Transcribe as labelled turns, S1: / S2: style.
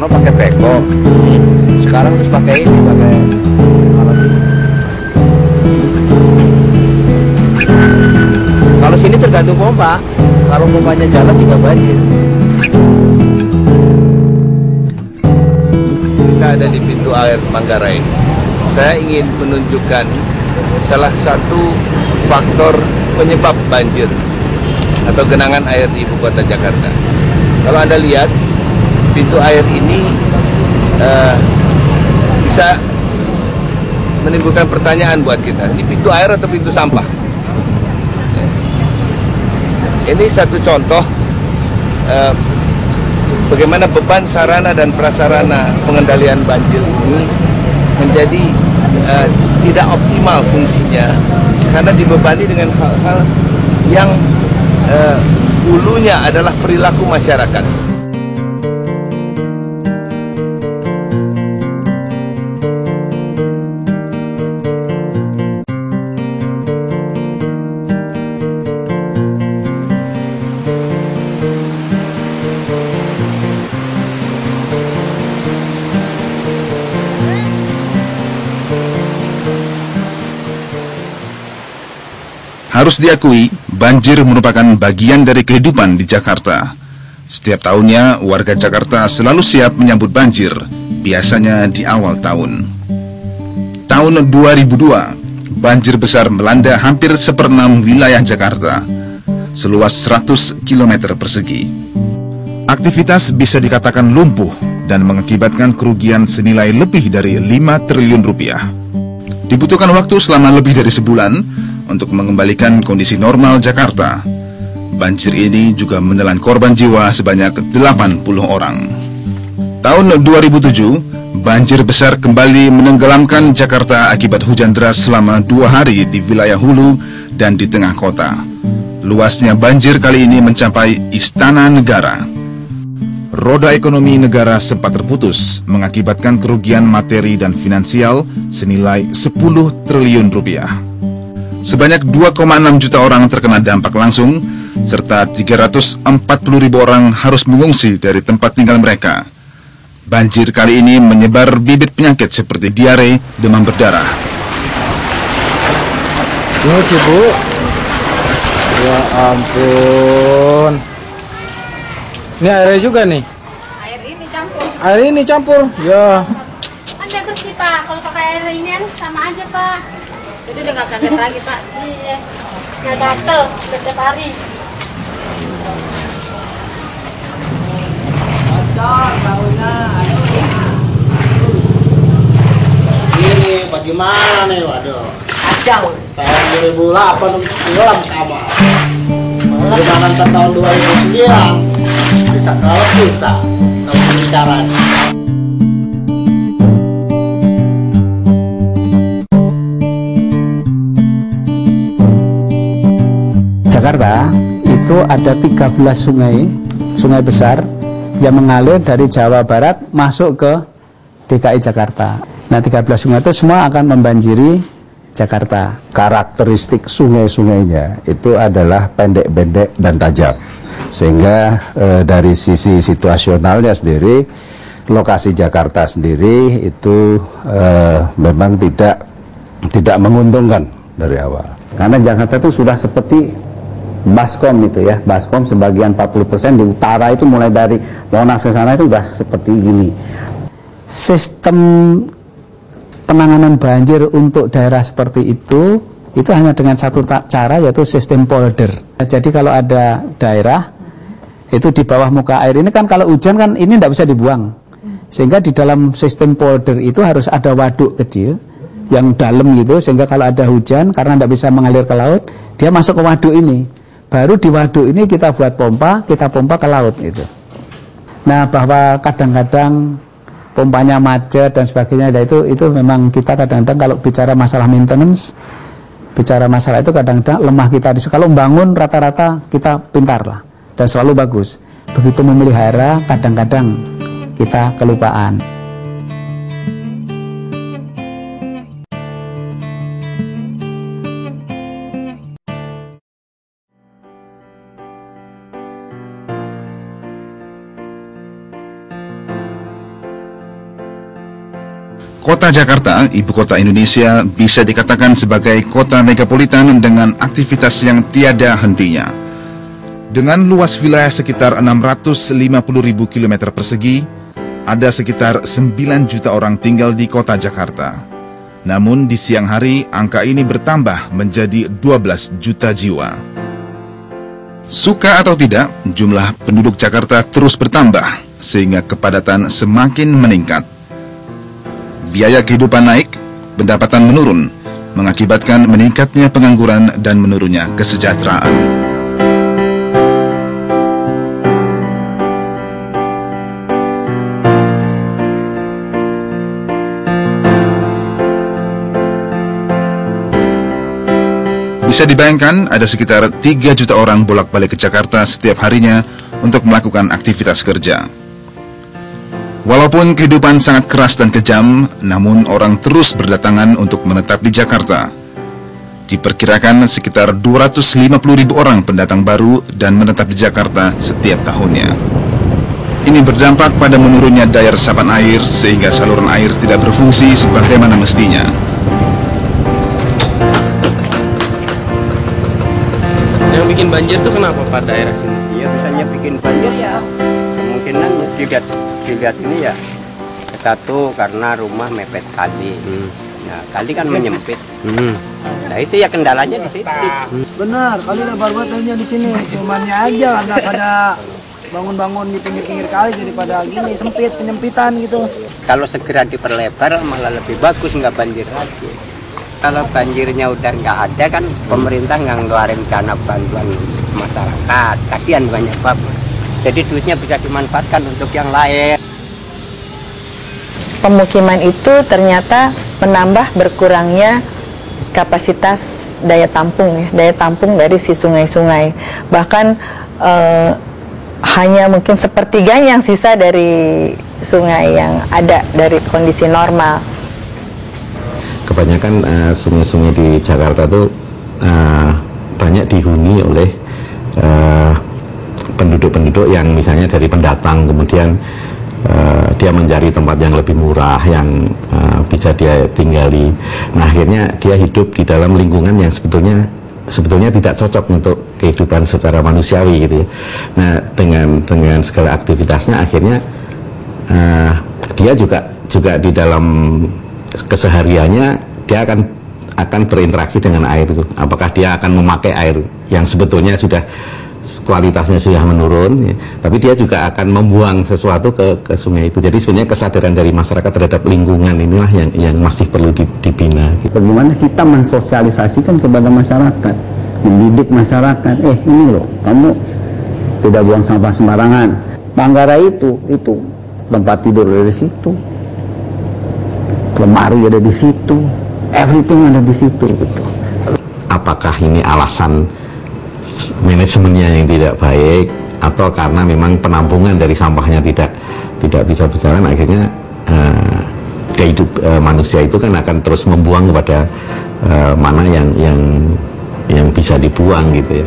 S1: sono pakai beko. Sekarang terus pakai ini, pakai alat ini. Kalau sini tergantung pompa. Kalau pompanya jalan juga banjir.
S2: Kita ada di pintu air Manggarai. Saya ingin menunjukkan salah satu faktor penyebab banjir atau genangan air di ibu kota Jakarta. Kalau Anda lihat, pintu air ini bisa menimbulkan pertanyaan buat kita. Ini pintu air atau pintu sampah? Ini satu contoh bagaimana beban sarana dan prasarana pengendalian banjir ini menjadi tidak optimal fungsinya karena dibebani dengan hal-hal yang hulunya adalah perilaku masyarakat.
S3: Harus diakui, banjir merupakan bagian dari kehidupan di Jakarta. Setiap tahunnya, warga Jakarta selalu siap menyambut banjir, biasanya di awal tahun. Tahun 2002, banjir besar melanda hampir seperenam wilayah Jakarta, seluas 100 km persegi. Aktivitas bisa dikatakan lumpuh dan mengakibatkan kerugian senilai lebih dari 5 triliun rupiah. Dibutuhkan waktu selama lebih dari sebulan untuk mengembalikan kondisi normal Jakarta. Banjir ini juga menelan korban jiwa sebanyak 80 orang. Tahun 2007, banjir besar kembali menenggelamkan Jakarta akibat hujan deras selama 2 hari di wilayah hulu dan di tengah kota. Luasnya banjir kali ini mencapai Istana Negara. Roda ekonomi negara sempat terputus, mengakibatkan kerugian materi dan finansial senilai 10 triliun rupiah. Sebanyak 2,6 juta orang terkena dampak langsung, serta 340 ribu orang harus mengungsi dari tempat tinggal mereka. Banjir kali ini menyebar bibit penyakit seperti diare, demam berdarah.
S1: Nyuci, Bu. Ya ampun. Ini airnya juga nih.
S4: Air ini campur.
S1: Air ini campur. Ya.
S4: Anda bersih, Pak. Kalau pakai air ini sama aja, Pak. Itu udah nggak berangkat lagi, Pak. Iya. Nggak gatel setiap hari.
S5: Ini bagaimana nih, waduh.
S4: Kacau.
S5: Tahun 2008 film sama. Bagaimana tahun 2009? Bisa kalau bisa. Kalau bicaranya.
S6: Jakarta itu ada 13 sungai besar yang mengalir dari Jawa Barat masuk ke DKI Jakarta. Nah, 13 sungai itu semua akan membanjiri Jakarta.
S7: Karakteristik sungai-sungainya itu adalah pendek-pendek dan tajam. Sehingga dari sisi situasionalnya sendiri, lokasi Jakarta sendiri itu memang tidak menguntungkan dari awal.
S6: Karena Jakarta itu sudah seperti Baskom itu ya, Baskom sebagian 40% di utara itu mulai dari Monas ke sana itu udah seperti gini. Sistem penanganan banjir untuk daerah seperti itu hanya dengan satu cara, yaitu sistem polder. Jadi kalau ada daerah itu di bawah muka air ini kan kalau hujan kan ini tidak bisa dibuang, sehingga di dalam sistem polder itu harus ada waduk kecil yang dalam gitu, sehingga kalau ada hujan karena tidak bisa mengalir ke laut, dia masuk ke waduk ini. Baru di waduk ini kita buat pompa, kita pompa ke laut itu. Nah, bahwa kadang-kadang pompanya macet dan sebagainya, itu memang kita kadang-kadang kalau bicara masalah maintenance, bicara masalah itu kadang-kadang lemah kita. Kalau membangun rata-rata kita pintar lah dan selalu bagus. Begitu memelihara kadang-kadang kita kelupaan.
S3: Kota Jakarta, ibu kota Indonesia, bisa dikatakan sebagai kota megapolitan dengan aktivitas yang tiada hentinya. Dengan luas wilayah sekitar 650.000 km persegi, ada sekitar 9 juta orang tinggal di kota Jakarta. Namun di siang hari, angka ini bertambah menjadi 12 juta jiwa. Suka atau tidak, jumlah penduduk Jakarta terus bertambah, sehingga kepadatan semakin meningkat. Biaya kehidupan naik, pendapatan menurun, mengakibatkan meningkatnya pengangguran dan menurunnya kesejahteraan. Bisa dibayangkan ada sekitar 3 juta orang bolak-balik ke Jakarta setiap harinya untuk melakukan aktivitas kerja. Walaupun kehidupan sangat keras dan kejam, namun orang terus berdatangan untuk menetap di Jakarta. Diperkirakan sekitar 250.000 orang pendatang baru dan menetap di Jakarta setiap tahunnya. Ini berdampak pada menurunnya daya resapan air sehingga saluran air tidak berfungsi sebagaimana mestinya.
S8: Yang bikin banjir tuh kenapa Pak daerah sini?
S9: Iya, misalnya bikin banjir ya kemungkinan dilihat ini ya, satu karena rumah mepet kali. Nah, kali kan menyempit. Nah, itu ya kendalanya di situ.
S10: Benar, kali lebar bangetnya di sini. Cumannya aja nggak pada bangun-bangun di pinggir-pinggir kali jadi pada gini sempit, penyempitan gitu.
S9: Kalau segera diperlebar malah lebih bagus, nggak banjir lagi. Kalau banjirnya udah nggak ada kan pemerintah nggak ngeluarin dana bantuan masyarakat. Kasihan banyak bapak. Jadi duitnya bisa dimanfaatkan untuk yang lain.
S11: Pemukiman itu ternyata menambah berkurangnya kapasitas daya tampung ya, daya tampung dari si sungai-sungai. Bahkan hanya mungkin sepertiganya yang sisa dari sungai yang ada dari kondisi normal.
S7: Kebanyakan sungai-sungai di Jakarta itu banyak dihuni oleh penduduk-penduduk yang misalnya dari pendatang, kemudian dia mencari tempat yang lebih murah, yang bisa dia tinggali. Nah, akhirnya dia hidup di dalam lingkungan yang sebetulnya tidak cocok untuk kehidupan secara manusiawi gitu ya. Nah, dengan segala aktivitasnya akhirnya dia juga di dalam kesehariannya dia akan berinteraksi dengan air itu. Apakah dia akan memakai air yang sebetulnya sudah kualitasnya sudah menurun ya, tapi dia juga akan membuang sesuatu ke sungai itu. Jadi sebenarnya kesadaran dari masyarakat terhadap lingkungan inilah yang masih perlu dibina.
S6: Bagaimana kita mensosialisasikan kepada masyarakat, mendidik masyarakat, ini loh, kamu tidak buang sampah sembarangan. Manggarai itu tempat tidur ada di situ, lemari ada di situ, everything ada di situ gitu.
S7: Apakah ini alasan manajemennya yang tidak baik atau karena memang penampungan dari sampahnya tidak bisa berjalan, akhirnya manusia itu kan akan terus membuang kepada mana yang bisa dibuang gitu ya.